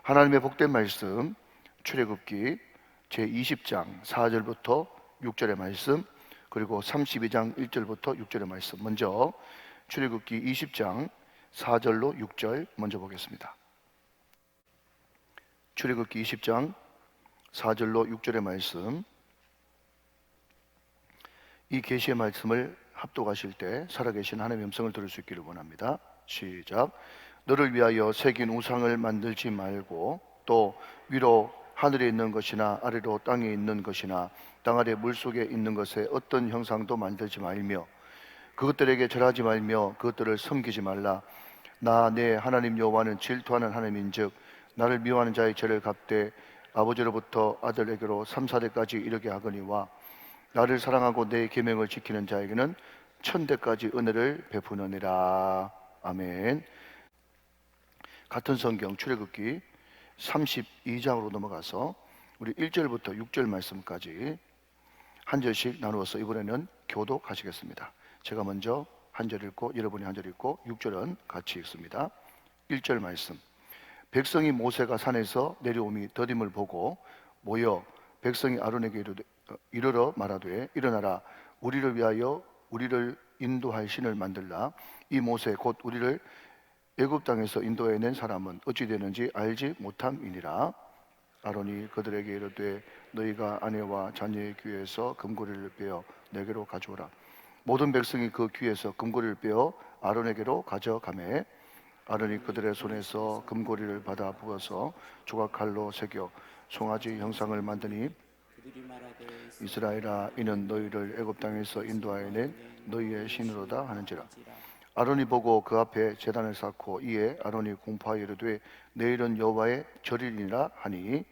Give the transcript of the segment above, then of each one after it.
하나님의 복된 말씀, 출애굽기 제20장 4절부터 6절의 말씀, 그리고 32장 1절부터 6절의 말씀. 먼저 출애굽기 20장 4절로 6절 먼저 보겠습니다. 출애굽기 20장 4절로 6절의 말씀. 이 계시의 말씀을 합독하실 때 살아계신 하나님의 음성을 들을 수 있기를 원합니다. 시작. 너를 위하여 새긴 우상을 만들지 말고, 또 위로 하늘에 있는 것이나 아래로 땅에 있는 것이나 땅 아래 물속에 있는 것에 어떤 형상도 만들지 말며 그것들에게 절하지 말며 그것들을 섬기지 말라. 나 내 하나님 여호와는 질투하는 하나님인즉 나를 미워하는 자의 죄를 갚되 아버지로부터 아들에게로 3, 4대까지 이르게 하거니와 나를 사랑하고 내 계명을 지키는 자에게는 1000대까지 은혜를 베푸느니라. 아멘. 같은 성경 출애굽기 32장으로 넘어가서 우리 1절부터 6절 말씀까지 한 절씩 나누어서 이번에는 교독하시겠습니다. 제가 먼저 한 절 읽고 여러분이 한 절 읽고 6절은 같이 읽습니다. 1절 말씀. 백성이 모세가 산에서 내려오미 더딤을 보고 모여 백성이 아론에게 이르러 말하되 일어나라, 우리를 위하여 우리를 인도할 신을 만들라. 이 모세 곧 우리를 애굽 땅에서 인도해낸 사람은 어찌 되는지 알지 못함이니라. 아론이 그들에게 이르되 너희가 아내와 자녀의 귀에서 금고리를 빼어 내게로 가져오라. 모든 백성이 그 귀에서 금고리를 빼어 아론에게로 가져가매 아론이 그들의 손에서 금고리를 받아 부어서 조각칼로 새겨 송아지 형상을 만드니 이스라엘아, 이는 너희를 애굽 땅에서 인도하여낸 너희의 신으로다 하는지라. 아론이 보고 그 앞에 제단을 쌓고 이에 아론이 공포하여 이르되 내일은 여호와의 절이니라 하니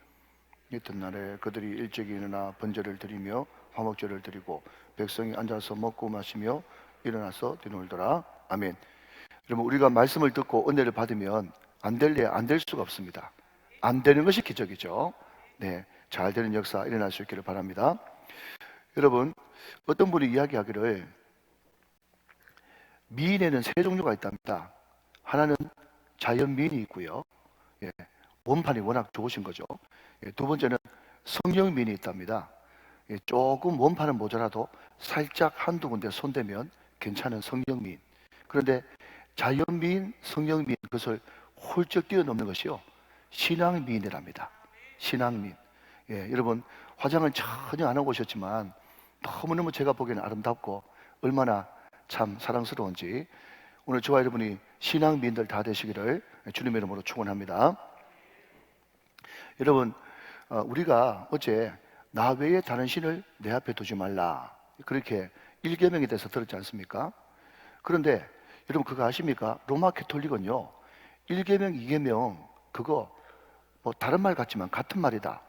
이튿날에 그들이 일찍이 일어나 번제를 드리며 화목제를 드리고 백성이 앉아서 먹고 마시며 일어나서 뒤놀더라. 아멘. 여러분, 우리가 말씀을 듣고 은혜를 받으면 안 될래 안 될 수가 없습니다. 안 되는 것이 기적이죠. 네, 잘 되는 역사 일어날 수 있기를 바랍니다. 여러분, 어떤 분이 이야기하기를 미인에는 세 종류가 있답니다. 하나는 자연 미인이 있고요. 예, 원판이 워낙 좋으신 거죠. 예, 두 번째는 성령 미인이 있답니다. 예, 조금 원판은 모자라도 살짝 한두 군데 손대면 괜찮은 성령 미인. 그런데 자연 미인, 성령 미인, 그것을 훌쩍 뛰어넘는 것이요, 신앙 미인이랍니다. 신앙 미인. 예, 여러분, 화장을 전혀 안 하고 오셨지만 너무너무 제가 보기에는 아름답고 얼마나 참 사랑스러운지 오늘 저와 여러분이 신앙 미인들 다 되시기를 주님의 이름으로 축원합니다. 여러분, 우리가 어제 나 외에 다른 신을 내 앞에 두지 말라, 그렇게 1계명에 대해서 들었지 않습니까? 그런데 여러분, 그거 아십니까? 로마 캐톨릭은요 1계명, 2계명 그거 뭐 다른 말 같지만 같은 말이다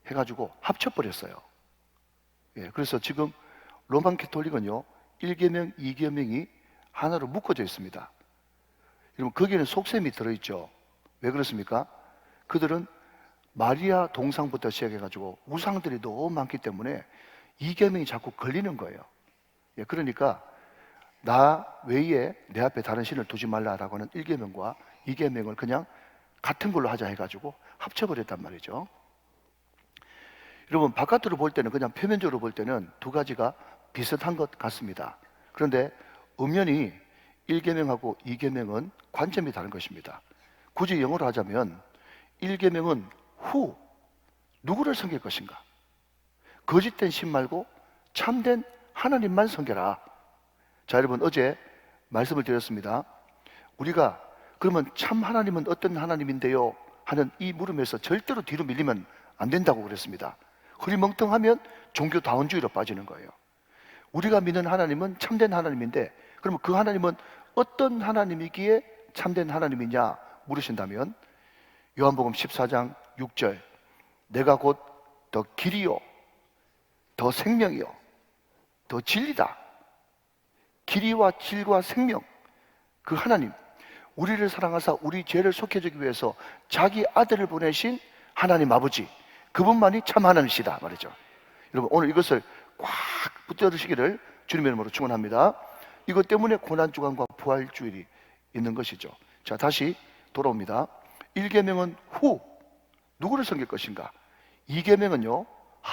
해가지고 합쳐버렸어요. 예, 그래서 지금 로마 캐톨릭은요 1계명, 2계명이 하나로 묶어져 있습니다. 여러분, 거기에는 속셈이 들어있죠. 왜 그렇습니까? 그들은 마리아 동상부터 시작해가지고 우상들이 너무 많기 때문에 2계명이 자꾸 걸리는 거예요. 예, 그러니까 나 외에 내 앞에 다른 신을 두지 말라라고 하는 1계명과 2계명을 그냥 같은 걸로 하자 해가지고 합쳐버렸단 말이죠. 여러분, 바깥으로 볼 때는, 그냥 표면적으로 볼 때는 두 가지가 비슷한 것 같습니다. 그런데 엄연히 1계명하고 2계명은 관점이 다른 것입니다. 굳이 영어로 하자면 1계명은 who, 누구를 섬길 것인가? 거짓된 신 말고 참된 하나님만 섬겨라. 자, 여러분, 어제 말씀을 드렸습니다. 우리가 그러면 참 하나님은 어떤 하나님인데요? 하는 이 물음에서 절대로 뒤로 밀리면 안 된다고 그랬습니다. 흐리멍텅하면 종교다원주의로 빠지는 거예요. 우리가 믿는 하나님은 참된 하나님인데, 그러면 그 하나님은 어떤 하나님이기에 참된 하나님이냐 물으신다면 요한복음 14장 6절, 내가 곧 더 길이요 더 생명이요 더 진리다. 길이와 질과 생명, 그 하나님, 우리를 사랑하사 우리 죄를 속해주기 위해서 자기 아들을 보내신 하나님 아버지, 그분만이 참 하나님이시다 말이죠. 여러분, 오늘 이것을 꽉 붙들으시기를 주님의 이름으로 축원합니다. 이것 때문에 고난주간과 부활주일이 있는 것이죠. 자, 다시 돌아옵니다. 1계명은 who, 누구를 섬길 것인가? 2계명은요,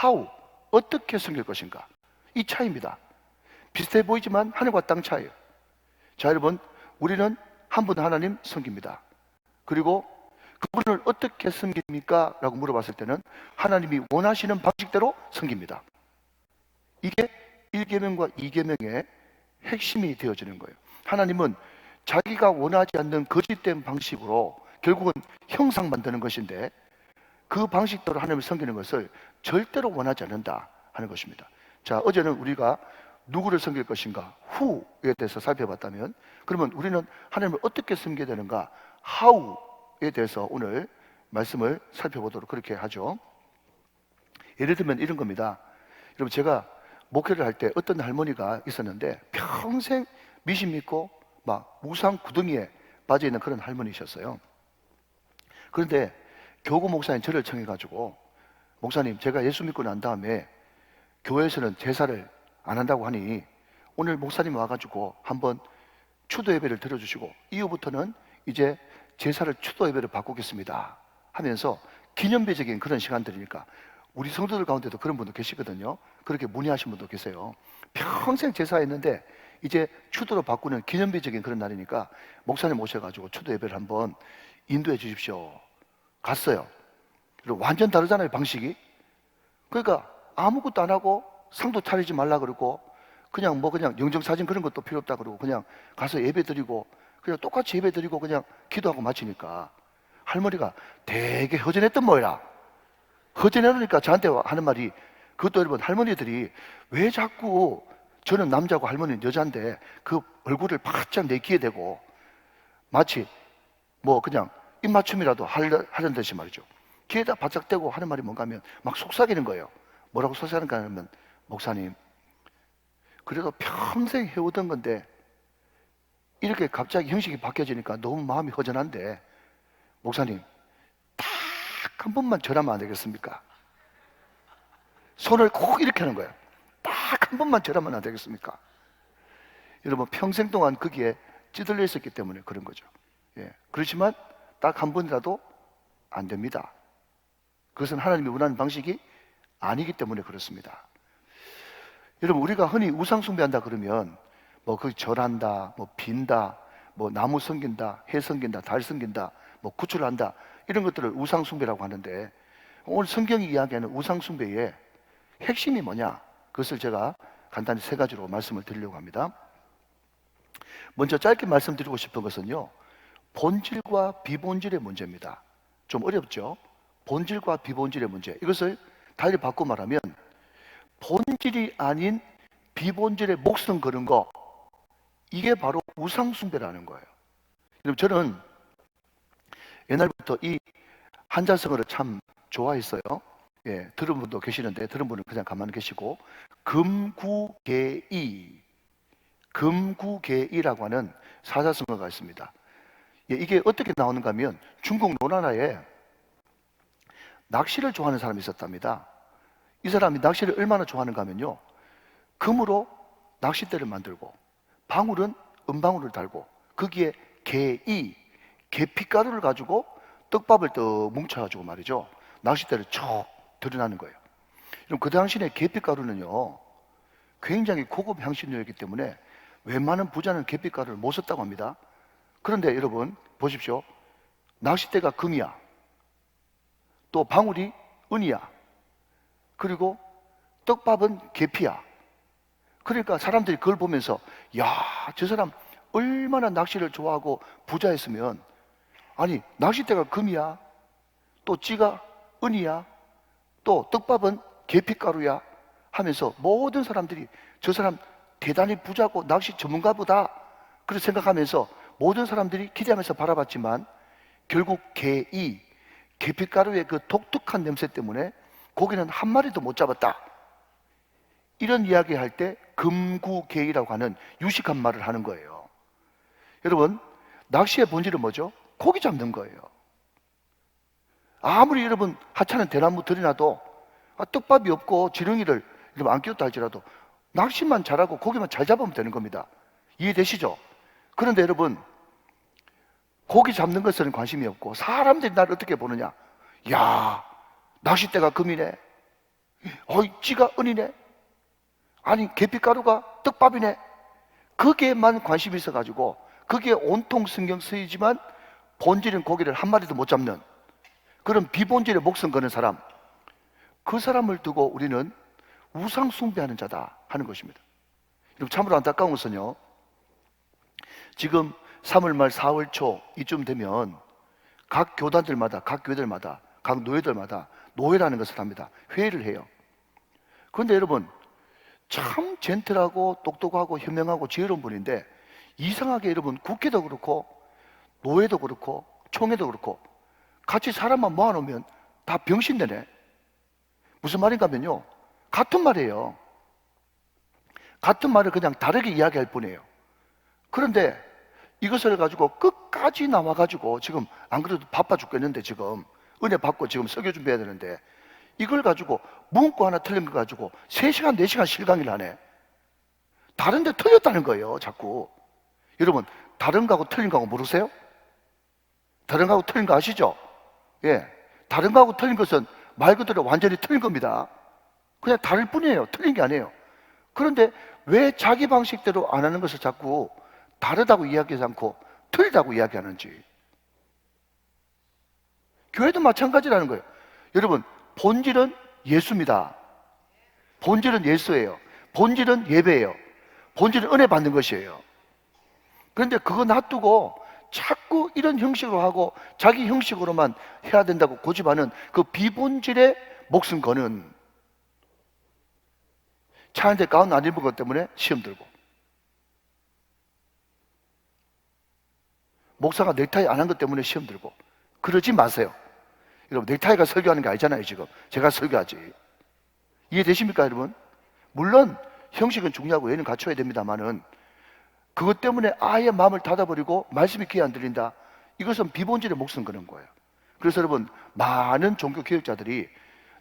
how, 어떻게 섬길 것인가? 이 차이입니다. 비슷해 보이지만 하늘과 땅 차이예요. 자, 여러분, 우리는 한 분 하나님 섬깁니다. 그리고 그분을 어떻게 섬깁니까? 라고 물어봤을 때는 하나님이 원하시는 방식대로 섬깁니다. 이게 1계명과 2계명의 핵심이 되어지는 거예요. 하나님은 자기가 원하지 않는 거짓된 방식으로 결국은 형상 만드는 것인데, 그 방식대로 하나님을 섬기는 것을 절대로 원하지 않는다 하는 것입니다. 자, 어제는 우리가 누구를 섬길 것인가, who에 대해서 살펴봤다면, 그러면 우리는 하나님을 어떻게 섬겨야 되는가, how에 대해서 오늘 말씀을 살펴보도록 그렇게 하죠. 예를 들면 이런 겁니다. 여러분, 제가 목회를 할 때 어떤 할머니가 있었는데 평생 미신 믿고 막 우상 구덩이에 빠져 있는 그런 할머니셨어요. 그런데 교구 목사님 저를 청해가지고, 목사님, 제가 예수 믿고 난 다음에 교회에서는 제사를 안 한다고 하니 오늘 목사님 와가지고 한번 추도 예배를 드려주시고 이후부터는 이제 제사를 추도 예배를 바꾸겠습니다 하면서 기념비적인 그런 시간들이니까, 우리 성도들 가운데도 그런 분도 계시거든요. 그렇게 문의하신 분도 계세요. 평생 제사했는데 이제 추도로 바꾸는 기념비적인 그런 날이니까 목사님 오셔가지고 추도 예배를 한번 인도해 주십시오. 갔어요. 그리고 완전 다르잖아요, 방식이. 그러니까 아무것도 안 하고 상도 차리지 말라 그러고, 그냥 영정사진 그런 것도 필요 없다 그러고, 그냥 가서 예배 드리고 그냥 똑같이 예배 드리고 그냥 기도하고 마치니까 할머니가 되게 허전했던 모양이라. 허전해놓으니까 저한테 하는 말이, 그것도 여러분, 할머니들이 왜 자꾸, 저는 남자고 할머니는 여자인데 그 얼굴을 바짝 내키게 되고 마치 뭐 그냥 입맞춤이라도 하려는 듯이 말이죠. 귀에다 바짝 대고 하는 말이 뭔가 하면 막 속삭이는 거예요. 뭐라고 속삭이는가 하면, 목사님, 그래도 평생 해오던 건데 이렇게 갑자기 형식이 바뀌어지니까 너무 마음이 허전한데, 목사님, 딱 한 번만 절하면 안 되겠습니까? 손을 꼭 이렇게 하는 거예요. 딱 한 번만 절하면 안 되겠습니까? 여러분, 평생 동안 거기에 찌들려 있었기 때문에 그런 거죠. 예. 그렇지만 딱 한 번이라도 안 됩니다. 그것은 하나님이 원하는 방식이 아니기 때문에 그렇습니다. 여러분, 우리가 흔히 우상 숭배한다 그러면 뭐 그 절한다, 뭐 빈다, 뭐 나무 섬긴다, 해 섬긴다, 달 섬긴다, 뭐 구출한다, 이런 것들을 우상 숭배라고 하는데, 오늘 성경이 이야기하는 우상 숭배의 핵심이 뭐냐? 그것을 제가 간단히 세 가지로 말씀을 드리려고 합니다. 먼저 짧게 말씀드리고 싶은 것은요, 본질과 비본질의 문제입니다. 좀 어렵죠? 본질과 비본질의 문제. 이것을 달리 바꿔 말하면, 본질이 아닌 비본질의 목숨 거는 거, 이게 바로 우상숭배라는 거예요. 여러분, 저는 옛날부터 이 한자성어를 참 좋아했어요. 예, 들은 분도 계시는데 들은 분은 그냥 가만히 계시고, 금구계이, 금구계이라고 하는 사자성어가 있습니다. 예, 이게 어떻게 나오는가 하면, 중국 노나라에 낚시를 좋아하는 사람이 있었답니다. 이 사람이 낚시를 얼마나 좋아하는가 하면요, 금으로 낚싯대를 만들고 방울은 은방울을 달고 거기에 계이, 계피가루를 가지고 떡밥을 또 뭉쳐가지고 말이죠, 낚싯대를 쭉 드러나는 거예요. 그럼 그 당시에 계피가루는요 굉장히 고급 향신료이기 때문에 웬만한 부자는 계피가루를 못 썼다고 합니다. 그런데 여러분 보십시오. 낚싯대가 금이야, 또 방울이 은이야, 그리고 떡밥은 계피야. 그러니까 사람들이 그걸 보면서, 야, 저 사람 얼마나 낚시를 좋아하고 부자였으면, 아니 낚싯대가 금이야, 또 찌가 은이야, 또 떡밥은 계피가루야 하면서 모든 사람들이 저 사람 대단히 부자고 낚시 전문가 보다, 그렇게 생각하면서 모든 사람들이 기대하면서 바라봤지만, 결국 계피가루의 그 독특한 냄새 때문에 고기는 한 마리도 못 잡았다, 이런 이야기 할 때 금구계이라고 하는 유식한 말을 하는 거예요. 여러분, 낚시의 본질은 뭐죠? 고기 잡는 거예요. 아무리 여러분 하찮은 대나무 들이놔도 떡밥이 없고 지렁이를 여러분 안 끼웠다 할지라도 낚시만 잘하고 고기만 잘 잡으면 되는 겁니다. 이해되시죠? 그런데 여러분, 고기 잡는 것에는 관심이 없고 사람들이 나를 어떻게 보느냐, 야, 낚싯대가 금이네. 어이, 찌가 은이네. 아니, 계피가루가 떡밥이네. 거기에만 관심이 있어가지고 거기에 온통 신경 쓰이지만 본질인 고기를 한 마리도 못 잡는 그런 비본질에 목숨 거는 사람, 그 사람을 두고 우리는 우상 숭배하는 자다 하는 것입니다. 여러분, 참으로 안타까운 것은요, 지금 3월 말 4월 초 이쯤 되면 각 교단들마다, 각 교회들마다, 각 노예들마다 노예라는 것을 합니다. 회의를 해요. 그런데 여러분, 참 젠틀하고 똑똑하고 현명하고 지혜로운 분인데 이상하게 여러분, 국회도 그렇고 노예도 그렇고 총회도 그렇고 같이 사람만 모아놓으면 다 병신되네. 무슨 말인가 하면요, 같은 말이에요. 같은 말을 그냥 다르게 이야기할 뿐이에요. 그런데 이것을 가지고 끝까지 나와가지고, 지금 안 그래도 바빠 죽겠는데, 지금 은혜 받고 지금 설교 준비해야 되는데, 이걸 가지고 문구 하나 틀린 거 가지고 3시간 4시간 실강의를 하네. 다른데 틀렸다는 거예요, 자꾸. 여러분, 다른 거하고 틀린 거하고 모르세요? 다른 거하고 틀린 거 아시죠? 예, 다른 거하고 틀린 것은 말 그대로 완전히 틀린 겁니다. 그냥 다를 뿐이에요. 틀린 게 아니에요. 그런데 왜 자기 방식대로 안 하는 것을 자꾸 다르다고 이야기하지 않고 틀리다고 이야기하는지. 교회도 마찬가지라는 거예요. 여러분, 본질은 예수입니다. 본질은 예수예요. 본질은 예배예요. 본질은 은혜 받는 것이에요. 그런데 그거 놔두고 자꾸 이런 형식으로 하고 자기 형식으로만 해야 된다고 고집하는 그 비본질에 목숨 거는, 차 한 대 가운 안 입은 것 때문에 시험 들고, 목사가 넥타이 안 한 것 때문에 시험 들고, 그러지 마세요. 여러분, 넥타이가 설교하는 게 아니잖아요. 지금 제가 설교하지. 이해되십니까 여러분? 물론 형식은 중요하고 예는 갖춰야 됩니다만은 그것 때문에 아예 마음을 닫아버리고 말씀이 귀에 안 들린다, 이것은 비본질에 목숨 거는 거예요. 그래서 여러분, 많은 종교 개혁자들이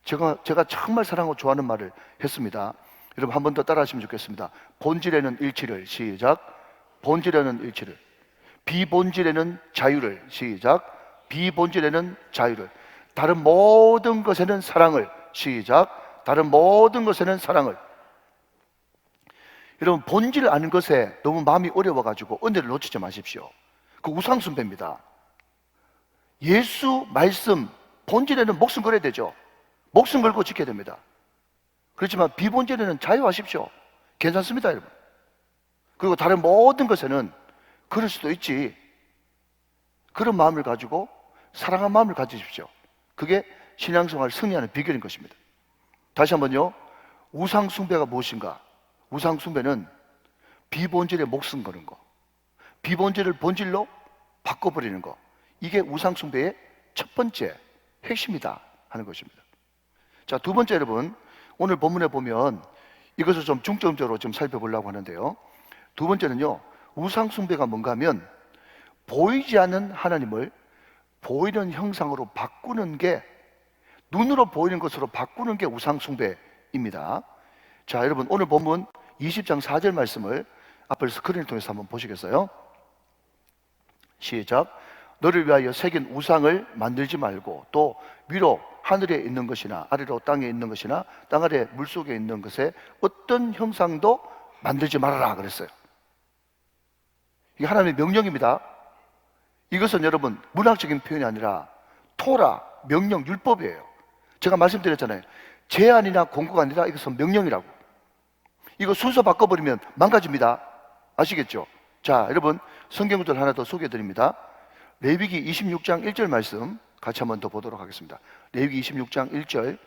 제가 정말 사랑하고 좋아하는 말을 했습니다. 여러분, 한 번 더 따라하시면 좋겠습니다. 본질에는 일치를, 시작. 본질에는 일치를. 비본질에는 자유를, 시작. 비본질에는 자유를. 다른 모든 것에는 사랑을, 시작. 다른 모든 것에는 사랑을. 여러분, 본질을 아는 것에 너무 마음이 어려워가지고 은혜를 놓치지 마십시오. 그 우상숭배입니다. 예수 말씀 본질에는 목숨 걸어야 되죠. 목숨 걸고 지켜야 됩니다. 그렇지만 비본질에는 자유하십시오. 괜찮습니다 여러분. 그리고 다른 모든 것에는 그럴 수도 있지, 그런 마음을 가지고 사랑한 마음을 가지십시오. 그게 신앙생활 승리하는 비결인 것입니다. 다시 한번요, 우상숭배가 무엇인가? 우상숭배는 비본질에 목숨 거는 거, 비본질을 본질로 바꿔버리는 거, 이게 우상숭배의 첫 번째 핵심이다 하는 것입니다. 자, 두 번째, 여러분, 오늘 본문에 보면 이것을 좀 중점적으로 좀 살펴보려고 하는데요, 두 번째는요, 우상숭배가 뭔가 하면 보이지 않는 하나님을 보이는 형상으로 바꾸는 게, 눈으로 보이는 것으로 바꾸는 게 우상숭배입니다. 자, 여러분, 오늘 본문 20장 4절 말씀을 앞을 스크린을 통해서 한번 보시겠어요? 시작. 너를 위하여 새긴 우상을 만들지 말고 또 위로 하늘에 있는 것이나 아래로 땅에 있는 것이나 땅 아래 물속에 있는 것에 어떤 형상도 만들지 말아라 그랬어요. 이게 하나님의 명령입니다. 이것은 여러분, 문학적인 표현이 아니라 토라, 명령, 율법이에요. 제가 말씀드렸잖아요. 제안이나 공고가 아니라 이것은 명령이라고. 이거 순서 바꿔버리면 망가집니다. 아시겠죠? 자, 여러분, 성경들 하나 더 소개해드립니다. 레위기 26장 1절 말씀 같이 한번 더 보도록 하겠습니다. 레위기 26장 1절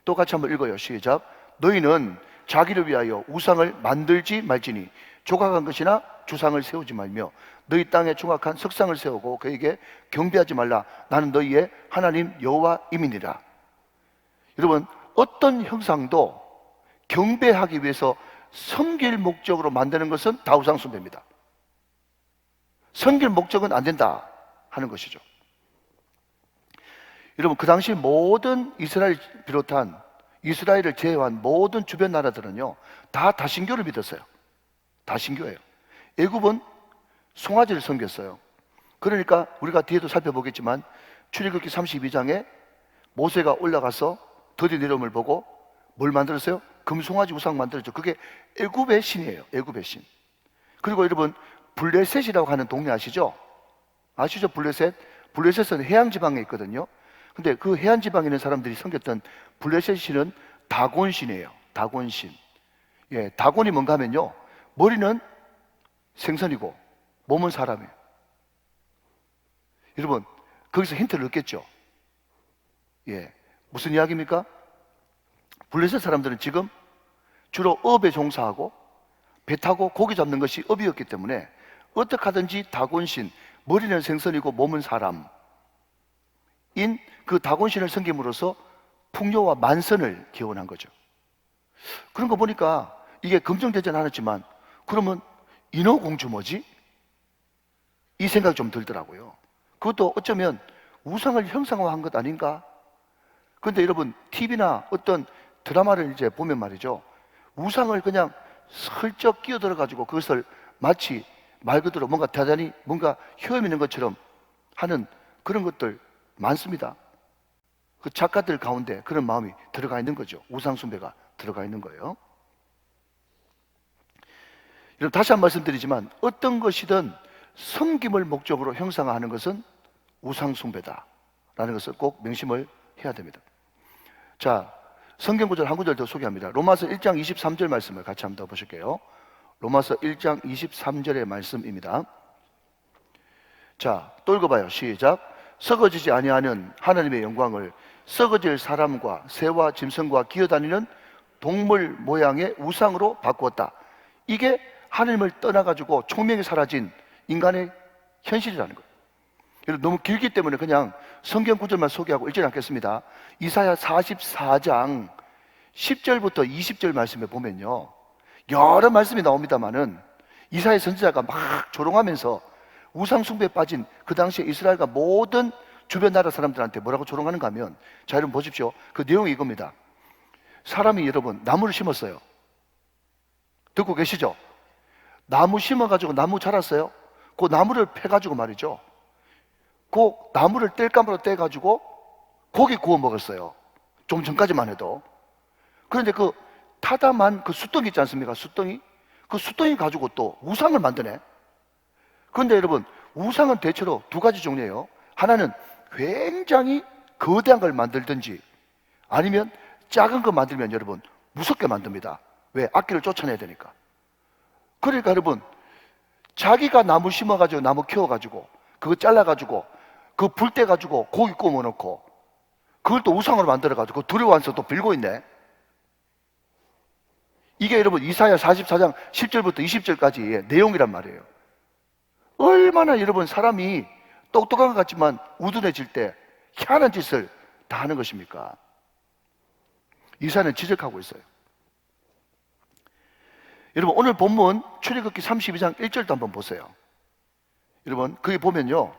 또 같이 한번 읽어요. 시작. 너희는 자기를 위하여 우상을 만들지 말지니 조각한 것이나 주상을 세우지 말며 너희 땅에 중악한 석상을 세우고 그에게 경배하지 말라. 나는 너희의 하나님 여호와임이니라. 여러분, 어떤 형상도 경배하기 위해서 섬길 목적으로 만드는 것은 다 우상숭배입니다. 섬길 목적은 안 된다 하는 것이죠. 여러분, 그 당시 모든 이스라엘 비롯한 이스라엘을 제외한 모든 주변 나라들은요, 다 다신교를 믿었어요. 다신교예요. 애굽은 송아지를 섬겼어요. 그러니까 우리가 뒤에도 살펴보겠지만 출애굽기 32장에 모세가 올라가서 더디 내려옴을 보고 뭘 만들었어요? 금송아지 우상 만들었죠. 그게 애굽의 신이에요. 애굽의 신. 그리고 여러분, 블레셋이라고 하는 동네 아시죠? 아시죠? 블레셋? 블레셋은 해양 지방에 있거든요. 근데 그 해안 지방에 있는 사람들이 섬겼던 블레셋 신은 다곤 신이에요. 다곤 신. 예, 다곤이 뭔가 하면요, 머리는 생선이고 몸은 사람이에요. 여러분, 거기서 힌트를 얻겠죠? 예, 무슨 이야기입니까? 블레셋 사람들은 지금 주로 업에 종사하고 배 타고 고기 잡는 것이 업이었기 때문에 어떻게 하든지 다곤신, 머리는 생선이고 몸은 사람인 그 다곤신을 섬김으로써 풍요와 만선을 기원한 거죠. 그런 거 보니까 이게 검증되지는 않았지만, 그러면 인어공주 뭐지? 이 생각이 좀 들더라고요. 그것도 어쩌면 우상을 형상화한 것 아닌가? 그런데 여러분, TV나 어떤 드라마를 이제 보면 말이죠, 우상을 그냥 슬쩍 끼어들어가지고 그것을 마치 말 그대로 뭔가 대단히 뭔가 효험 있는 것처럼 하는 그런 것들 많습니다. 그 작가들 가운데 그런 마음이 들어가 있는 거죠. 우상 숭배가 들어가 있는 거예요. 여러분, 다시 한 번 말씀드리지만 어떤 것이든 섬김을 목적으로 형상화하는 것은 우상 숭배다라는 것을 꼭 명심을 해야 됩니다. 자, 성경 구절 한 구절 더 소개합니다. 로마서 1장 23절 말씀을 같이 한번 더 보실게요. 로마서 1장 23절의 말씀입니다. 자, 또 읽어봐요. 시작. 썩어지지 아니하는 하나님의 영광을 썩어질 사람과 새와 짐승과 기어다니는 동물 모양의 우상으로 바꾸었다. 이게 하나님을 떠나가지고 총명이 사라진 인간의 현실이라는 거예요. 여러분, 너무 길기 때문에 그냥 성경 구절만 소개하고 읽지 않겠습니다. 이사야 44장 10절부터 20절 말씀에 보면요, 여러 말씀이 나옵니다만은 이사야 선지자가 막 조롱하면서 우상 숭배에 빠진 그 당시에 이스라엘과 모든 주변 나라 사람들한테 뭐라고 조롱하는가 하면, 자, 여러분 보십시오. 그 내용이 이겁니다. 사람이, 여러분, 나무를 심었어요. 듣고 계시죠? 나무 심어가지고 나무 자랐어요. 그 나무를 패가지고 말이죠, 그 나무를 뗄감으로 떼가지고 고기 구워 먹었어요. 좀 전까지만 해도. 그런데 그 타담한 그 숫덩이 있지 않습니까? 숫덩이. 그 숫덩이 가지고 또 우상을 만드네. 그런데 여러분, 우상은 대체로 두 가지 종류예요. 하나는 굉장히 거대한 걸 만들든지, 아니면 작은 거 만들면 여러분 무섭게 만듭니다. 왜? 악기를 쫓아내야 되니까. 그러니까 여러분, 자기가 나무 심어가지고 나무 키워가지고 그거 잘라가지고 그 불 떼가지고 고기 구워 놓고 그걸 또 우상으로 만들어가지고 두려워해서 또 빌고 있네. 이게 여러분 이사야 44장 10절부터 20절까지의 내용이란 말이에요. 얼마나 여러분 사람이 똑똑한 것 같지만 우둔해질 때 희한한 짓을 다 하는 것입니까? 이사야는 지적하고 있어요. 여러분, 오늘 본문 출애굽기 32장 1절도 한번 보세요. 여러분, 거기 보면요,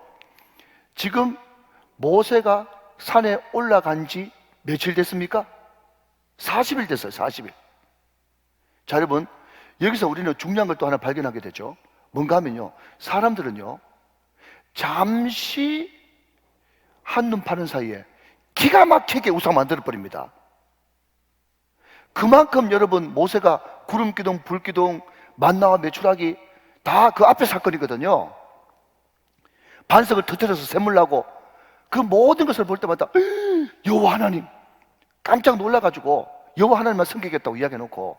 지금 모세가 산에 올라간 지 며칠 됐습니까? 40일 됐어요. 40일. 자, 여러분, 여기서 우리는 중요한 걸 또 하나 발견하게 되죠. 뭔가 하면요, 사람들은요, 잠시 한눈 파는 사이에 기가 막히게 우상 만들어 버립니다. 그만큼 여러분, 모세가 구름기둥, 불기둥, 만나와 메추라기 다 그 앞에 사건이거든요. 반석을 터뜨려서 샘물 나고 그 모든 것을 볼 때마다 여호와 하나님, 깜짝 놀라가지고 여호와 하나님만 섬기겠다고 이야기해놓고,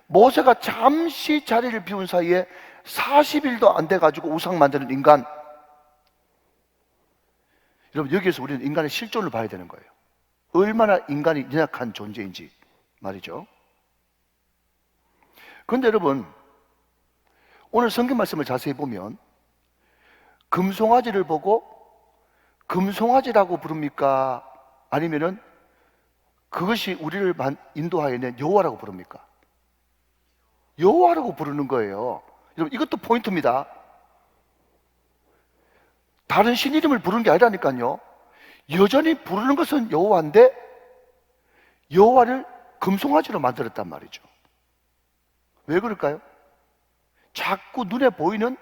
모세가 잠시 자리를 비운 사이에 40일도 안 돼가지고 우상 만드는 인간. 여러분, 여기에서 우리는 인간의 실존을 봐야 되는 거예요. 얼마나 인간이 연약한 존재인지 말이죠. 그런데 여러분, 오늘 성경 말씀을 자세히 보면 금송아지를 보고 금송아지라고 부릅니까? 아니면은 그것이 우리를 인도하여 있는 여호와라고 부릅니까? 여호와라고 부르는 거예요. 여러분, 이것도 포인트입니다. 다른 신 이름을 부르는 게 아니라니까요. 여전히 부르는 것은 여호와인데 여호와를 금송아지로 만들었단 말이죠. 왜 그럴까요? 자꾸 눈에 보이는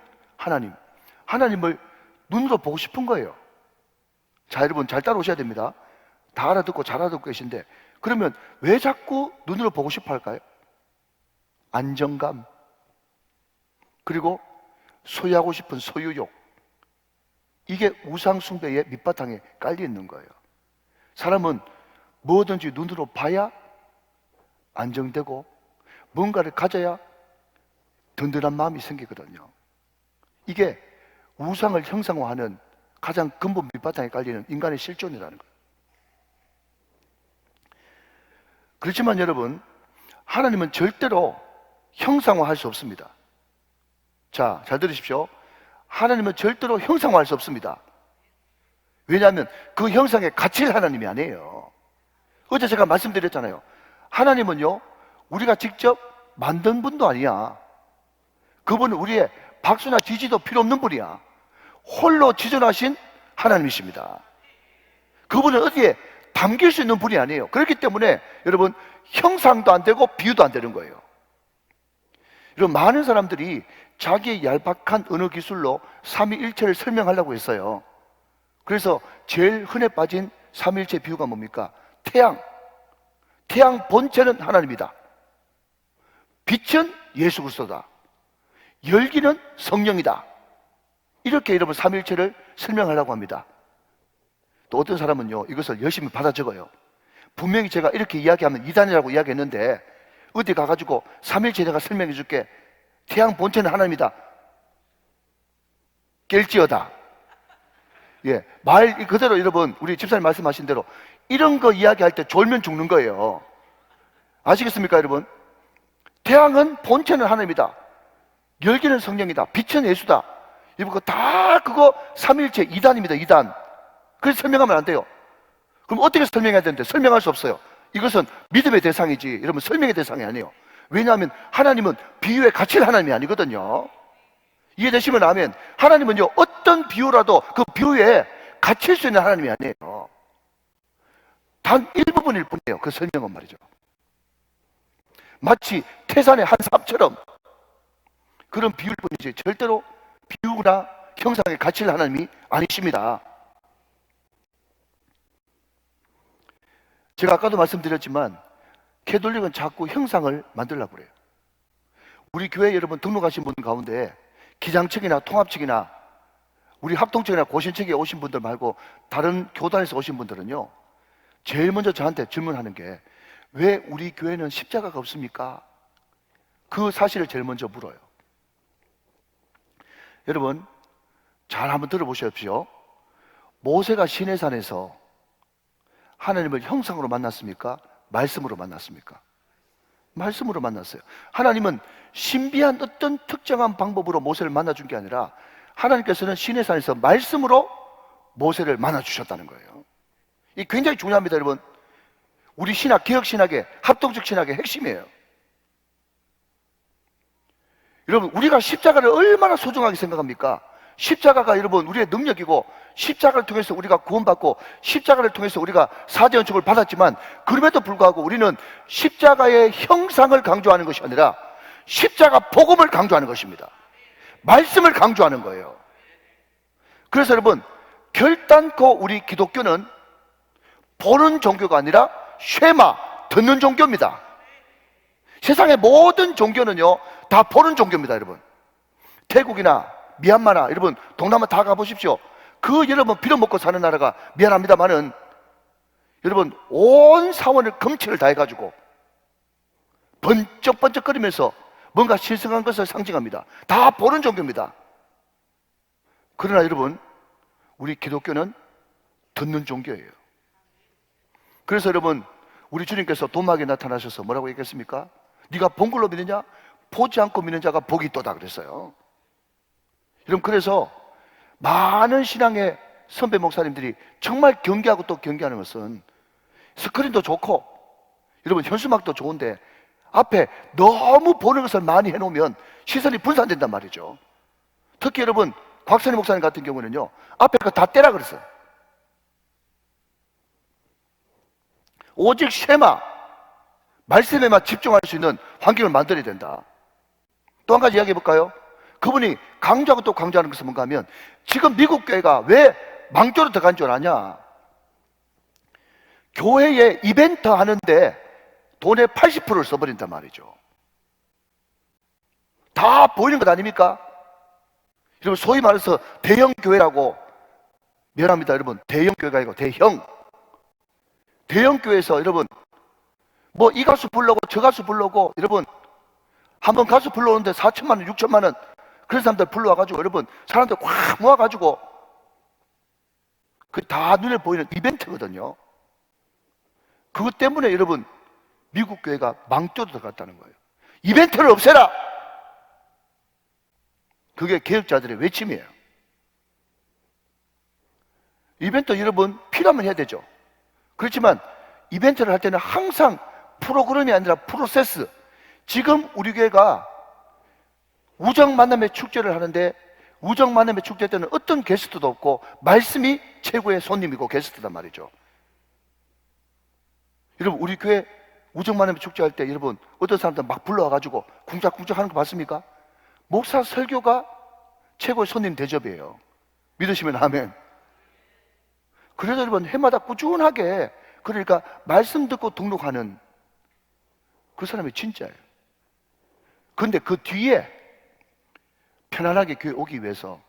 하나님을 눈으로 보고 싶은 거예요. 자, 여러분 잘 따라오셔야 됩니다. 다 알아듣고 잘 알아듣고 계신데, 그러면 왜 자꾸 눈으로 보고 싶어 할까요? 안정감, 그리고 소유하고 싶은 소유욕, 이게 우상숭배의 밑바탕에 깔려 있는 거예요. 사람은 뭐든지 눈으로 봐야 안정되고 뭔가를 가져야 든든한 마음이 생기거든요. 이게 우상을 형상화하는 가장 근본 밑바탕에 깔리는 인간의 실존이라는 거예요. 그렇지만 여러분, 하나님은 절대로 형상화할 수 없습니다. 자, 잘 들으십시오. 하나님은 절대로 형상화할 수 없습니다. 왜냐하면 그 형상의 가치를 하나님이 아니에요. 어제 제가 말씀드렸잖아요. 하나님은요, 우리가 직접 만든 분도 아니야. 그분은 우리의 박수나 지지도 필요 없는 분이야. 홀로 지존하신 하나님이십니다. 그분은 어디에 담길 수 있는 분이 아니에요. 그렇기 때문에 여러분, 형상도 안 되고 비유도 안 되는 거예요. 여러분, 많은 사람들이 자기의 얄팍한 언어 기술로 삼위일체를 설명하려고 했어요. 그래서 제일 흔해 빠진 삼위일체 비유가 뭡니까? 태양 본체는 하나님이다. 빛은 예수 그리스도다. 열기는 성령이다. 이렇게 여러분 삼위일체를 설명하려고 합니다. 또 어떤 사람은요, 이것을 열심히 받아 적어요. 분명히 제가 이렇게 이야기하면 이단이라고 이야기했는데, 어디 가가지고 삼위일체 내가 설명해 줄게, 태양 본체는 하나님이다, 깰지어다. 예, 말 그대로 여러분, 우리 집사님 말씀하신 대로 이런 거 이야기할 때 졸면 죽는 거예요. 아시겠습니까 여러분? 태양은 본체는 하나님이다, 열기는 성령이다, 빛은 예수다. 이거 다 그거 삼위일체 이단입니다. 이단. 그래서 설명하면 안 돼요. 그럼 어떻게 설명해야 되는데? 설명할 수 없어요. 이것은 믿음의 대상이지 여러분 설명의 대상이 아니에요. 왜냐하면 하나님은 비유의 가치를 하나님이 아니거든요. 이해되시면 아멘. 하나님은요, 어떤 비유라도 그 비유에 갇힐 수 있는 하나님이 아니에요. 단 일부분일 뿐이에요. 그 설명은 말이죠. 마치 태산의 한 삽처럼 그런 비유일 뿐이지 절대로 비유나 형상에 갇힐 하나님이 아니십니다. 제가 아까도 말씀드렸지만 캐톨릭은 자꾸 형상을 만들려고 그래요. 우리 교회 여러분 등록하신 분 가운데 기장측이나 통합측이나 우리 합동측이나 고신측에 오신 분들 말고 다른 교단에서 오신 분들은요, 제일 먼저 저한테 질문하는 게 왜 우리 교회는 십자가가 없습니까? 그 사실을 제일 먼저 물어요. 여러분 잘 한번 들어보십시오. 모세가 시내산에서 하나님을 형상으로 만났습니까? 말씀으로 만났습니까? 말씀으로 만났어요. 하나님은 신비한 어떤 특정한 방법으로 모세를 만나준 게 아니라 하나님께서는 시내산에서 말씀으로 모세를 만나주셨다는 거예요. 이 굉장히 중요합니다 여러분. 우리 신학, 개혁신학의 합동적 신학의 핵심이에요. 여러분 우리가 십자가를 얼마나 소중하게 생각합니까? 십자가가 여러분 우리의 능력이고, 십자가를 통해서 우리가 구원받고 십자가를 통해서 우리가 사죄 은총을 받았지만, 그럼에도 불구하고 우리는 십자가의 형상을 강조하는 것이 아니라 십자가 복음을 강조하는 것입니다. 말씀을 강조하는 거예요. 그래서 여러분 결단코 우리 기독교는 보는 종교가 아니라 쉐마, 듣는 종교입니다. 세상의 모든 종교는요 다 보는 종교입니다 여러분. 태국이나 미얀마나 여러분 동남아 다 가보십시오. 그 여러분 빌어먹고 사는 나라가 미안합니다만은 여러분 온 사원을 금치를 다 해가지고 번쩍번쩍거리면서 뭔가 신성한 것을 상징합니다. 다 보는 종교입니다. 그러나 여러분 우리 기독교는 듣는 종교예요. 그래서 여러분 우리 주님께서 도마에게 나타나셔서 뭐라고 얘기했습니까? 네가 본 걸로 믿느냐? 보지 않고 믿는 자가 복이 있도다 그랬어요. 여러분 그래서 많은 신앙의 선배 목사님들이 정말 경계하고 또 경계하는 것은, 스크린도 좋고 여러분 현수막도 좋은데 앞에 너무 보는 것을 많이 해놓으면 시선이 분산된단 말이죠. 특히 여러분 곽선희 목사님 같은 경우는요 앞에 거 다 떼라 그랬어요. 오직 쉐마, 말씀에만 집중할 수 있는 환경을 만들어야 된다. 또 한 가지 이야기해 볼까요? 그분이 강조하고 또 강조하는 것은 뭔가 하면, 지금 미국 교회가 왜 망조로 들어간 줄 아냐? 교회에 이벤트 하는데 돈의 80%를 써버린단 말이죠. 다 보이는 것 아닙니까? 여러분, 소위 말해서 대형 교회라고, 미안합니다 여러분, 대형 교회가 아니고 대형 교회에서 여러분 뭐 이 가수 불러고 저 가수 불러고, 여러분 한번 가수 불러오는데 4천만 원 6천만 원 그런 사람들 불러와가지고 여러분 사람들 확 모아가지고 그 다 눈에 보이는 이벤트거든요. 그것 때문에 여러분 미국 교회가 망토로 들어갔다는 거예요. 이벤트를 없애라! 그게 개혁자들의 외침이에요. 이벤트 여러분 필요하면 해야 되죠. 그렇지만 이벤트를 할 때는 항상 프로그램이 아니라 프로세스. 지금 우리 교회가 우정만남의 축제를 하는데, 우정만남의 축제 때는 어떤 게스트도 없고 말씀이 최고의 손님이고 게스트단 말이죠. 여러분 우리 교회 우정만남의 축제 할 때 여러분 어떤 사람들 막 불러와가지고 쿵짝쿵짝 하는 거 봤습니까? 목사 설교가 최고의 손님 대접이에요. 믿으시면 아멘. 그래서 여러분 해마다 꾸준하게, 그러니까 말씀 듣고 등록하는 그 사람이 진짜예요. 그런데 그 뒤에 편안하게 교회 오기 위해서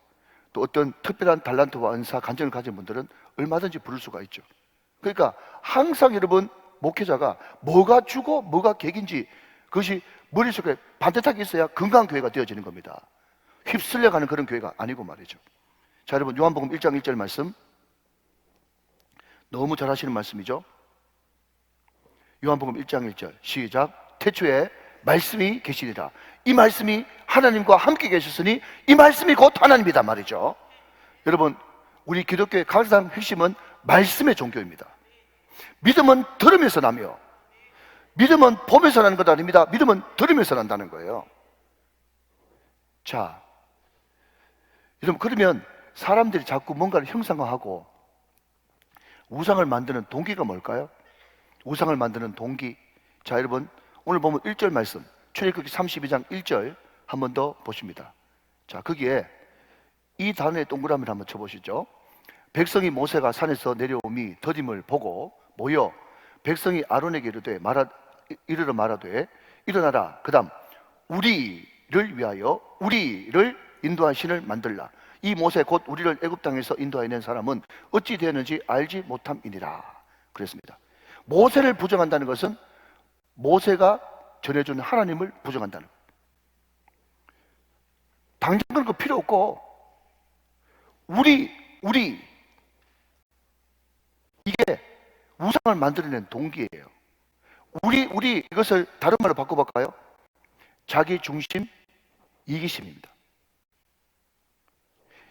또 어떤 특별한 달란트와 은사, 간증을 가진 분들은 얼마든지 부를 수가 있죠. 그러니까 항상 여러분 목회자가 뭐가 주고 뭐가 객인지 그것이 머릿속에 반듯하게 있어야 건강한 교회가 되어지는 겁니다. 휩쓸려가는 그런 교회가 아니고 말이죠. 자, 여러분 요한복음 1장 1절 말씀, 너무 잘 하시는 말씀이죠. 요한복음 1장 1절 시작. 태초에 말씀이 계시니라. 이 말씀이 하나님과 함께 계셨으니 이 말씀이 곧 하나님이다 말이죠. 여러분 우리 기독교의 가장 핵심은 말씀의 종교입니다. 믿음은 들으면서 나며, 믿음은 보면서 나는 것 아닙니다. 믿음은 들으면서 난다는 거예요. 자, 여러분 그러면 사람들이 자꾸 뭔가를 형상화하고 우상을 만드는 동기가 뭘까요? 우상을 만드는 동기. 자, 여러분 오늘 보면 1절 말씀, 출애굽기 32장 1절 한 번 더 보십니다. 자, 거기에 이 단어의 동그라미를 한번 쳐보시죠. 백성이 모세가 산에서 내려오미 더딤을 보고 모여 백성이 아론에게 이르러 말하되 일어나라. 그 다음 우리를 위하여 우리를 인도한 신을 만들라. 이 모세 곧 우리를 애굽 땅에서 인도해낸 사람은 어찌 되었는지 알지 못함이니라 그랬습니다. 모세를 부정한다는 것은 모세가 전해준 하나님을 부정한다는 거예요. 당장 그런 거 필요 없고 우리 이게 우상을 만들어낸 동기예요. 우리 이것을 다른 말로 바꿔볼까요? 자기 중심, 이기심입니다.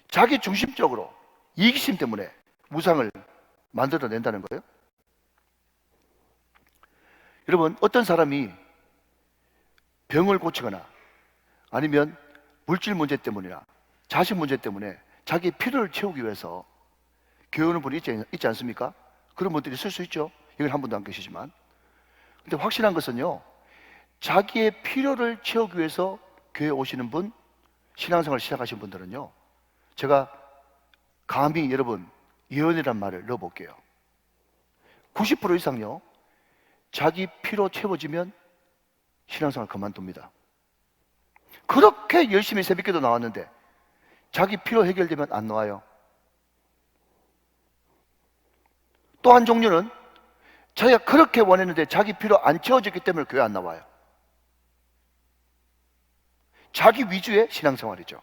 자기 중심적으로 이기심 때문에 우상을 만들어낸다는 거예요. 여러분 어떤 사람이 병을 고치거나 아니면 물질 문제 때문이나 자식 문제 때문에 자기 필요를 채우기 위해서 교회 오는 분이 있지 않습니까? 그런 분들이 있을 수 있죠. 여기 한 분도 안 계시지만. 근데 확실한 것은요, 자기의 필요를 채우기 위해서 교회 오시는 분, 신앙생활 시작하신 분들은요, 제가 감히 여러분 예언이란 말을 넣어볼게요. 90% 이상요, 자기 필요 채워지면 신앙생활 그만둡니다. 그렇게 열심히 새벽기도 나왔는데 자기 필요 해결되면 안 나와요. 또 한 종류는 자기가 그렇게 원했는데 자기 필요 안 채워졌기 때문에 교회 안 나와요. 자기 위주의 신앙생활이죠.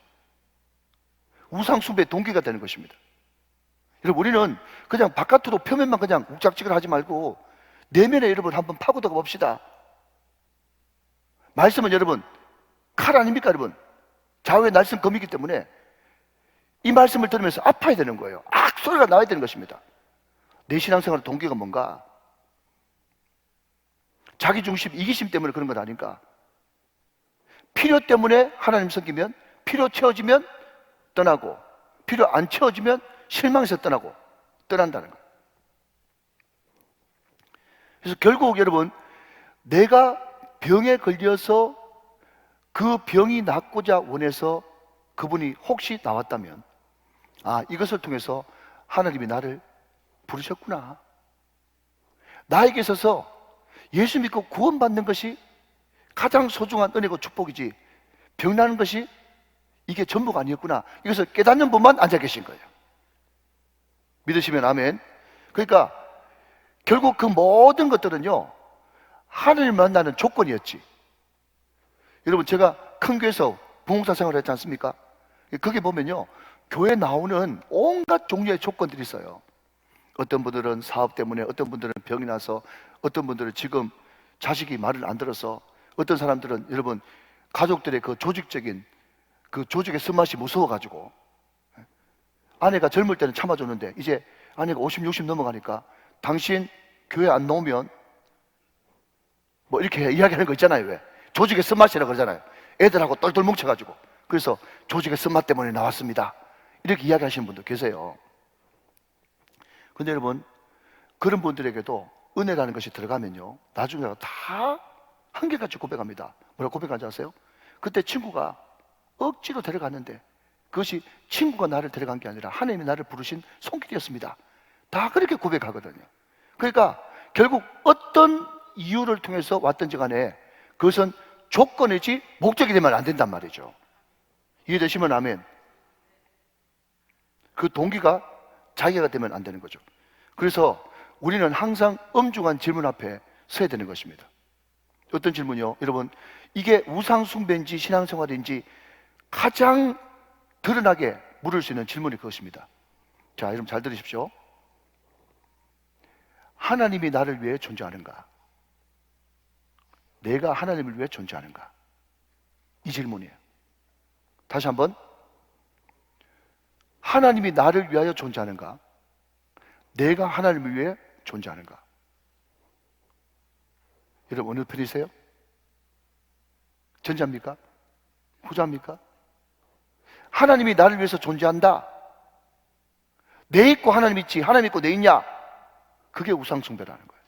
우상 숭배의 동기가 되는 것입니다. 여러분 우리는 그냥 바깥으로 표면만 그냥 욱작지근 하지 말고 내면에 여러분 한번 파고들어 봅시다. 말씀은 여러분 칼 아닙니까 여러분? 좌우의 날쌘 검이기 때문에 이 말씀을 들으면서 아파야 되는 거예요. 악 소리가 나와야 되는 것입니다. 내 신앙생활의 동기가 뭔가? 자기 중심, 이기심 때문에 그런 것 아닌가? 필요 때문에 하나님 섬기면 필요 채워지면 떠나고 필요 안 채워지면 실망해서 떠난다는 거예요. 그래서 결국 여러분 내가 병에 걸려서 그 병이 낫고자 원해서 그분이 혹시 나왔다면 아, 이것을 통해서 하나님이 나를 부르셨구나. 나에게 있어서 예수 믿고 구원받는 것이 가장 소중한 은혜고 축복이지, 병나는 것이 이게 전부가 아니었구나, 이것을 깨닫는 분만 앉아 계신 거예요. 믿으시면 아멘. 그러니까 결국 그 모든 것들은요, 하나님을 만나는 조건이었지. 여러분, 제가 큰 교회에서 부목사 생활을 했지 않습니까? 거기 보면요, 교회 나오는 온갖 종류의 조건들이 있어요. 어떤 분들은 사업 때문에, 어떤 분들은 병이 나서, 어떤 분들은 지금 자식이 말을 안 들어서, 어떤 사람들은 여러분 가족들의 그 조직적인 그 조직의 쓴맛이 무서워가지고, 아내가 젊을 때는 참아줬는데 이제 아내가 50, 60 넘어가니까 당신 교회 안 나오면 뭐 이렇게 이야기하는 거 있잖아요. 왜? 조직의 쓴맛이라고 그러잖아요. 애들하고 똘똘 뭉쳐가지고. 그래서 조직의 쓴맛 때문에 나왔습니다, 이렇게 이야기하시는 분도 계세요. 근데 여러분, 그런 분들에게도 은혜라는 것이 들어가면요, 나중에 다 한결같이 고백합니다. 뭐라고 고백하지 아세요? 그때 친구가 억지로 데려갔는데 그것이 친구가 나를 데려간 게 아니라 하나님이 나를 부르신 손길이었습니다. 다 그렇게 고백하거든요. 그러니까 결국 어떤 이유를 통해서 왔든지 간에 그것은 조건이지 목적이 되면 안 된단 말이죠. 이해되시면 아멘. 그 동기가 자기가 되면 안 되는 거죠. 그래서 우리는 항상 엄중한 질문 앞에 서야 되는 것입니다. 어떤 질문이요? 여러분, 이게 우상숭배인지 신앙생활인지 가장 드러나게 물을 수 있는 질문이 그것입니다. 자, 여러분 잘 들으십시오. 하나님이 나를 위해 존재하는가? 내가 하나님을 위해 존재하는가? 이 질문이에요. 다시 한번, 하나님이 나를 위하여 존재하는가? 내가 하나님을 위해 존재하는가? 여러분, 어느 편이세요? 전자입니까? 후자입니까? 하나님이 나를 위해서 존재한다, 내 있고 하나님 있지, 하나님 있고 내 있냐? 그게 우상숭배라는 거예요.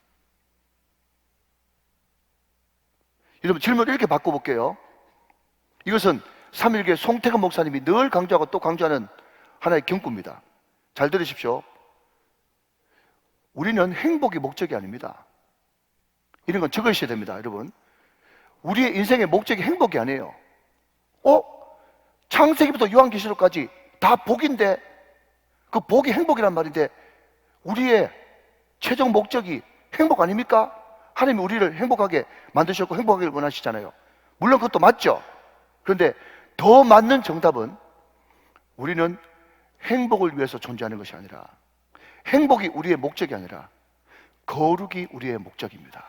여러분, 질문을 이렇게 바꿔볼게요. 이것은 삼일교회 송태근 목사님이 늘 강조하고 또 강조하는 하나의 경구입니다. 잘 들으십시오. 우리는 행복이 목적이 아닙니다. 이런 건 적으셔야 됩니다, 여러분. 우리의 인생의 목적이 행복이 아니에요. 창세기부터 요한계시록까지 다 복인데, 그 복이 행복이란 말인데 우리의 최종 목적이 행복 아닙니까? 하나님이 우리를 행복하게 만드셨고 행복하기를 원하시잖아요. 물론 그것도 맞죠. 그런데 더 맞는 정답은, 우리는 행복을 위해서 존재하는 것이 아니라, 행복이 우리의 목적이 아니라 거룩이 우리의 목적입니다.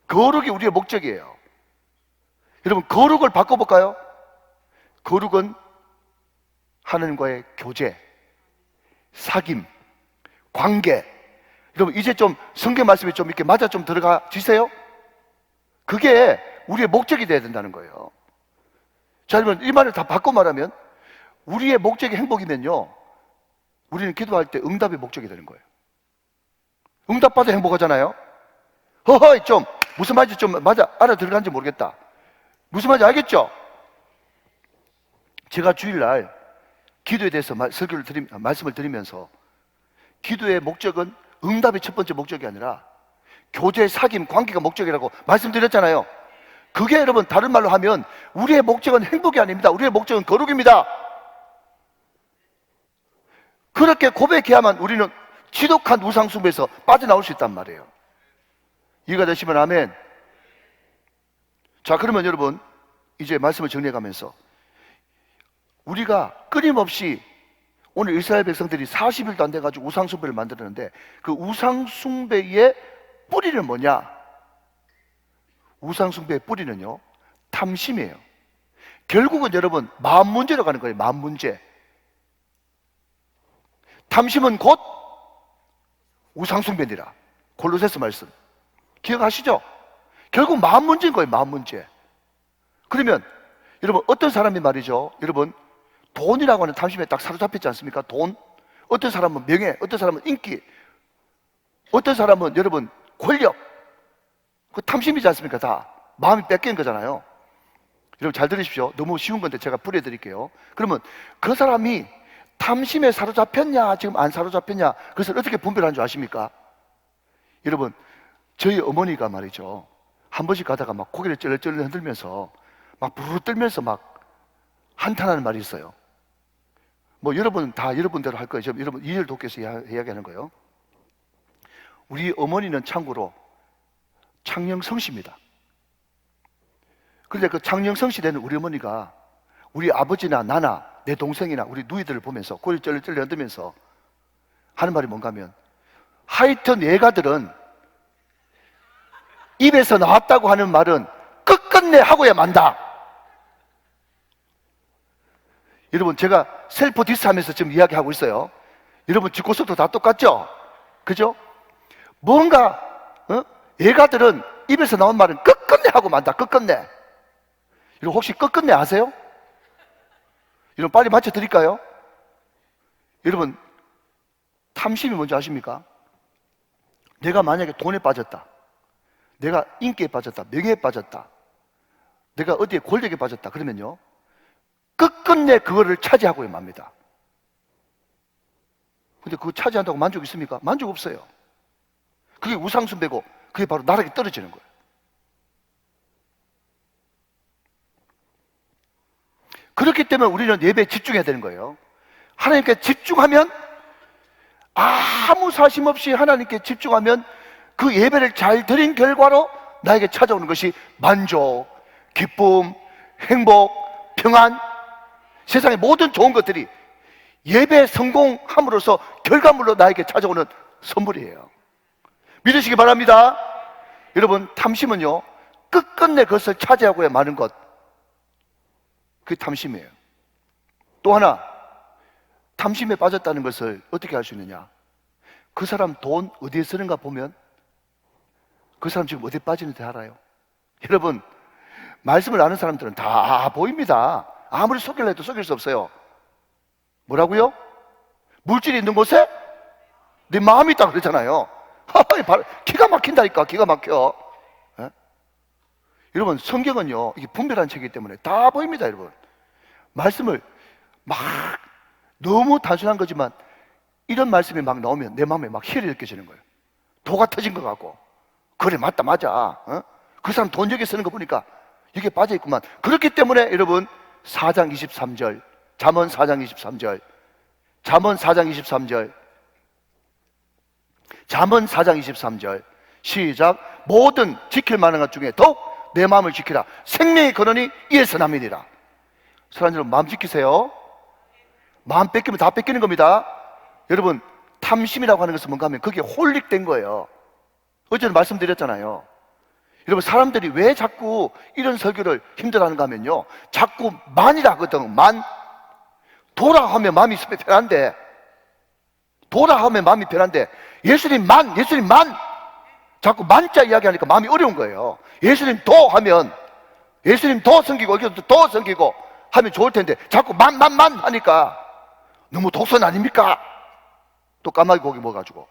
거룩이 우리의 목적이에요. 여러분, 거룩을 바꿔볼까요? 거룩은 하나님과의 교제, 사귐, 관계. 여러분, 이제 좀 성경 말씀이 좀 이렇게 맞아 좀 들어가지세요? 그게 우리의 목적이 돼야 된다는 거예요. 자, 여러분, 이 말을 다 바꿔 말하면, 우리의 목적이 행복이면요, 우리는 기도할 때 응답이 목적이 되는 거예요. 응답받아 행복하잖아요. 허허이, 좀 무슨 말인지 좀 맞아 알아들어간지 모르겠다. 무슨 말인지 알겠죠? 제가 주일날 기도에 대해서 말씀을 드리면서, 기도의 목적은 응답이 첫 번째 목적이 아니라 교제, 사귐, 관계가 목적이라고 말씀드렸잖아요. 그게 여러분, 다른 말로 하면 우리의 목적은 행복이 아닙니다. 우리의 목적은 거룩입니다. 그렇게 고백해야만 우리는 지독한 우상숭배에서 빠져나올 수 있단 말이에요. 이해가 되시면 아멘. 자, 그러면 여러분, 이제 말씀을 정리해가면서, 우리가 끊임없이 오늘 이스라엘 백성들이 40일도 안 돼가지고 우상숭배를 만들었는데, 그 우상숭배의 뿌리는 뭐냐? 우상숭배의 뿌리는요, 탐심이에요. 결국은 여러분, 마음 문제로 가는 거예요. 마음 문제. 탐심은 곧 우상숭배니라. 골로새서 말씀 기억하시죠? 결국 마음 문제인 거예요. 마음 문제. 그러면 여러분, 어떤 사람이 말이죠, 여러분, 돈이라고 하는 탐심에 딱 사로잡혔지 않습니까? 돈. 어떤 사람은 명예, 어떤 사람은 인기, 어떤 사람은 여러분 권력. 그 탐심이지 않습니까? 다 마음이 뺏긴 거잖아요. 여러분 잘 들으십시오. 너무 쉬운 건데 제가 풀어드릴게요. 그러면 그 사람이 탐심에 사로잡혔냐, 지금 안 사로잡혔냐, 그것을 어떻게 분별하는 줄 아십니까? 여러분, 저희 어머니가 말이죠, 한 번씩 가다가 막 고개를 쩔쩔 흔들면서 막 부르르 떨면서 막 한탄하는 말이 있어요. 뭐 여러분 다 여러분대로 할 거예요. 여러분 이해를 돕기 위해서 이야기하는 거예요. 우리 어머니는 참고로 창녕성씨입니다. 그런데 그 창녕성씨 되는 우리 어머니가 우리 아버지나 나나 내 동생이나 우리 누이들을 보면서 고개를 쩔쩔 흔들면서 하는 말이 뭔가 하면, 하여튼 얘가들은 입에서 나왔다고 하는 말은 끝끝내 하고야 만다. 여러분, 제가 셀프 디스 하면서 지금 이야기하고 있어요. 여러분 지코스도 다 똑같죠? 그죠? 뭔가 얘가들은 입에서 나온 말은 끝끝내 하고 만다. 끝끝내. 여러분 혹시 끝끝내 아세요? 여러분 빨리 맞춰드릴까요? 여러분 탐심이 뭔지 아십니까? 내가 만약에 돈에 빠졌다, 내가 인기에 빠졌다, 명예에 빠졌다, 내가 어디에 권력에 빠졌다 그러면요, 끝끝내 그거를 차지하고야 맙니다. 근데 그거 차지한다고 만족 있습니까? 만족 없어요. 그게 우상숭배고 그게 바로 나락에 떨어지는 거예요. 그렇기 때문에 우리는 예배에 집중해야 되는 거예요. 하나님께 집중하면, 아무 사심 없이 하나님께 집중하면 그 예배를 잘 드린 결과로 나에게 찾아오는 것이 만족, 기쁨, 행복, 평안, 세상의 모든 좋은 것들이 예배 성공함으로써 결과물로 나에게 찾아오는 선물이에요. 믿으시기 바랍니다. 여러분 탐심은요, 끝끝내 그것을 차지하고야 마는 것, 그게 탐심이에요. 또 하나, 탐심에 빠졌다는 것을 어떻게 알 수 있느냐? 그 사람 돈 어디에 쓰는가 보면 그 사람 지금 어디에 빠지는지 알아요. 여러분 말씀을 아는 사람들은 다 보입니다. 아무리 속이려 해도 속일 수 없어요. 뭐라고요? 물질이 있는 곳에 내 마음이 있다 그러잖아요. 기가 막힌다니까. 기가 막혀. 에? 여러분 성경은요, 이게 분별한 책이기 때문에 다 보입니다. 여러분 말씀을 막 너무 단순한 거지만 이런 말씀이 막 나오면 내 마음에 막 혈이 느껴지는 거예요. 도가 터진 것 같고, 그래 맞다 맞아, 그 사람 돈 여기 쓰는 거 보니까 이게 빠져있구만. 그렇기 때문에 여러분 4장 23절, 잠언 4장 23절, 잠언 4장 23절, 잠언 4장 23절 시작. 모든 지킬 만한 것 중에 더욱 내 마음을 지키라. 생명의 근원이 이에서 남이니라. 사랑하는 여러분 마음 지키세요. 마음 뺏기면 다 뺏기는 겁니다. 여러분 탐심이라고 하는 것은 뭔가 하면 그게 홀릭된 거예요. 어제는 말씀드렸잖아요. 여러분 사람들이 왜 자꾸 이런 설교를 힘들어하는가 하면요, 자꾸 만이라 하거든. 만. 도라 하면 마음이 편한데, 도라 하면 마음이 편한데 예수님 만, 예수님 만, 자꾸 만자 이야기하니까 마음이 어려운 거예요. 예수님 도 하면 예수님 더 섬기고 여기도 더 섬기고 하면 좋을 텐데 자꾸 만 하니까 너무 독선 아닙니까? 또 까마귀 고기 먹어가지고.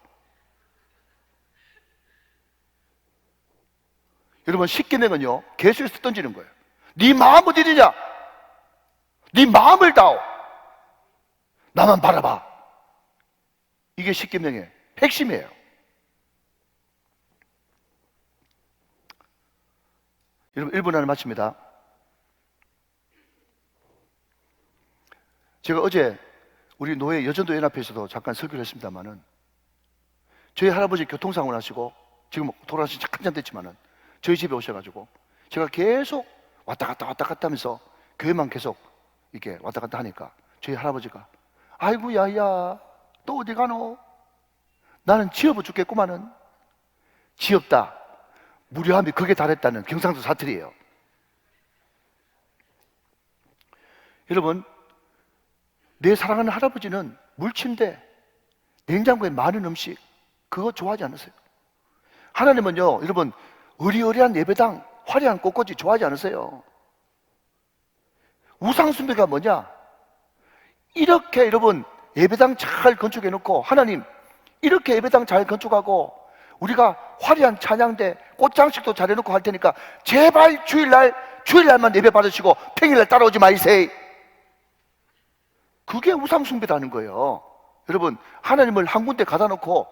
여러분 십계명은요 계수에서 던지는 거예요. 네 마음 어디냐? 네 마음을 다오. 나만 바라봐. 이게 십계명의 핵심이에요. 여러분 1분 안에 마칩니다. 제가 어제 우리 노예 여전도 연합회에서도 잠깐 설교를 했습니다만은, 저희 할아버지 교통사고 나시고 지금 돌아가신 지 한참 됐지만은 저희 집에 오셔가지고 제가 계속 왔다 갔다 하면서 교회만 계속 이렇게 왔다 갔다 하니까 저희 할아버지가, 아이고 야야 또 어디 가노? 나는 지어버 죽겠구만은. 지었다, 무료함이 극에 달했다는 경상도 사투리예요. 여러분 내 사랑하는 할아버지는 물침대, 냉장고에 많은 음식 그거 좋아하지 않으세요? 하나님은요 여러분 의리의리한 예배당, 화려한 꽃꽂이 좋아하지 않으세요? 우상숭배가 뭐냐? 이렇게 여러분 예배당 잘 건축해 놓고, 하나님 이렇게 예배당 잘 건축하고 우리가 화려한 찬양대, 꽃장식도 잘 해놓고 할 테니까 제발 주일날만 예배 받으시고 평일날 따라오지 마이세요. 그게 우상숭배라는 거예요. 여러분 하나님을 한 군데 가다 놓고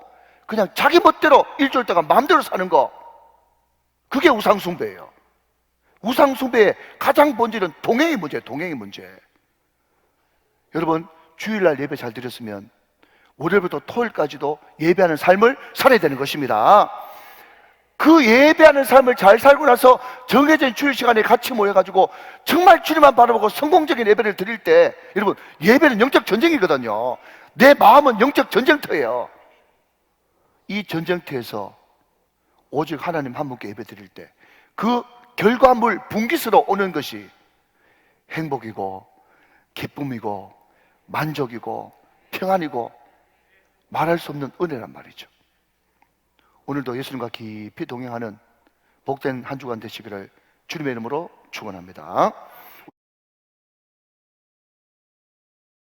그냥 자기 멋대로 일주일 동안 마음대로 사는 거, 그게 우상숭배예요. 우상숭배의 가장 본질은 동행의 문제예요. 동행의 문제. 여러분, 주일날 예배 잘 드렸으면 월요일부터 토요일까지도 예배하는 삶을 살아야 되는 것입니다. 그 예배하는 삶을 잘 살고 나서 정해진 주일 시간에 같이 모여가지고 정말 주님만 바라보고 성공적인 예배를 드릴 때, 여러분, 예배는 영적 전쟁이거든요. 내 마음은 영적 전쟁터예요. 이 전쟁터에서 오직 하나님 한 분께 예배 드릴 때 그 결과물 분깃으로 오는 것이 행복이고 기쁨이고 만족이고 평안이고 말할 수 없는 은혜란 말이죠. 오늘도 예수님과 깊이 동행하는 복된 한 주간 되시기를 주님의 이름으로 축원합니다.